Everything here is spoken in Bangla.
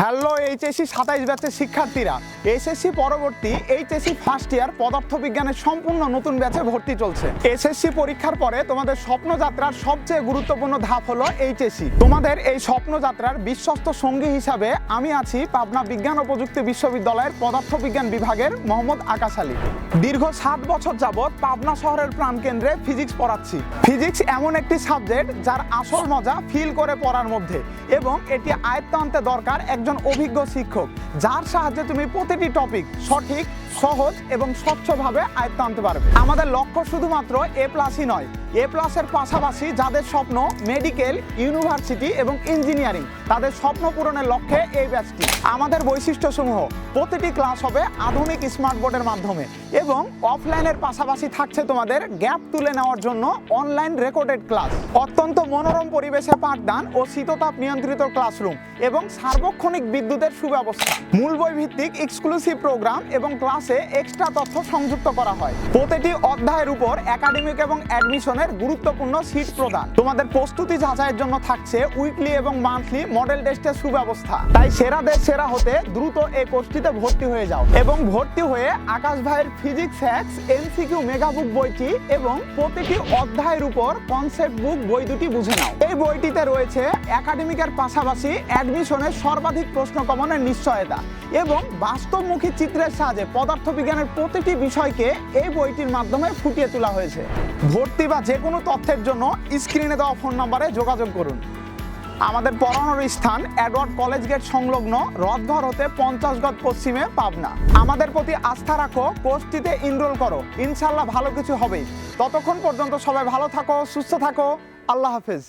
হ্যালো এইচএসসি 27 ব্যাচের শিক্ষার্থীরা, এসএসসি পরবর্তী এইচএসসি ফার্স্ট ইয়ার পদার্থবিজ্ঞানের সম্পূর্ণ নতুন ব্যাচে ভর্তি চলছে। এসএসসি পরীক্ষার পরে তোমাদের স্বপ্নযাত্রার সবচেয়ে গুরুত্বপূর্ণ ধাপ হলো এইচএসসি। তোমাদের এই স্বপ্নযাত্রার বিশ্বস্ত সঙ্গী হিসাবে আমি আছি পাবনা বিজ্ঞান ও প্রযুক্তি বিশ্ববিদ্যালয়ের পদার্থবিজ্ঞান বিভাগের মোহাম্মদ আকাশ আলী। দীর্ঘ 7 বছর যাবৎ পাবনা শহরের প্রাণকেন্দ্রে ফিজিক্স পড়াচ্ছি। ফিজিক্স এমন একটি সাবজেক্ট যার আসল মজা ফিল করে পড়ার মধ্যে, এবং এটি আয়ত্ত আনতে দরকার একজন অভিজ্ঞ শিক্ষক, যার সাহায্যে তুমি প্রতিটি টপিক সঠিক, সহজ এবং স্বচ্ছভাবে আয়ত্ত আনতে পারবে। আমাদের লক্ষ্য শুধুমাত্র A+ই নয়, A+-এর পাশাপাশি যাদের স্বপ্ন মেডিকেল, ইউনিভার্সিটি এবং ইঞ্জিনিয়ারিং, তাদের স্বপ্ন পূরণের লক্ষ্যে এই ব্যাচটি। আমাদের বৈশিষ্ট্যসমূহ: প্রতিটি ক্লাস হবে আধুনিক স্মার্ট বোর্ডের মাধ্যমে, এবং অফলাইনের পাশাপাশি থাকছে তোমাদের গ্যাপ তুলে নেওয়ার জন্য অনলাইন রেকর্ডেড ক্লাস, অত্যন্ত মনোরম পরিবেশে পাঠদান ও শীততাপ নিয়ন্ত্রিত ক্লাসরুম এবং সার্বক্ষণিক বিদ্যুতের সুব্যবস্থা। মূল বই ভিত্তিক এক্সক্লুসিভ প্রোগ্রাম এবং ক্লাসে এক্সট্রা তথ্য সংযুক্ত করা হয়। প্রতিটি অধ্যায়ের উপর একাডেমিক এবং অ্যাডমিশনের গুরুত্বপূর্ণ সিট প্রদান। তোমাদের প্রস্তুতি যাচাইয়ের জন্য থাকছে উইকলি এবং মান্থলি মডেল টেস্টের সুব্যবস্থা। তাই সেরাদের সেরা হতে দ্রুত এই কোর্সটিতে ভর্তি হয়ে যাও, এবং ভর্তি হয়ে আকাশ ভাইয়ের physics facts MCQ mega book বইটি এবং প্রতিটি অধ্যায়ের উপর কনসেপ্ট বুক বই দুটি বুঝে নাও। এই বইটিতে রয়েছে একাডেমিকের পাশাপাশি অ্যাডমিশনের সর্বাধিক প্রশ্ন কমনের নিশ্চয়তা, এবং বাস্তবমুখী চিত্রের সাহায্যে পদার্থবিজ্ঞানের প্রতিটি বিষয়কে এই বইটির মাধ্যমে ফুটিয়ে তোলা হয়েছে। ভর্তি বা যে কোনো তথ্যের জন্য স্ক্রিনে দেওয়া ফোন নম্বরে যোগাযোগ করুন। আমাদের পড়ানোর স্থান এডওয়ার্ড কলেজ গেট সংলগ্ন রথঘর হতে 50 গজ পশ্চিমে, পাবনা। আমাদের প্রতি আস্থা রাখো, কোর্সটিতে এনরোল করো, ইনশাল্লাহ ভালো কিছু হবেই। ততক্ষণ পর্যন্ত সবাই ভালো থাকো, সুস্থ থাকো। আল্লাহ হাফেজ।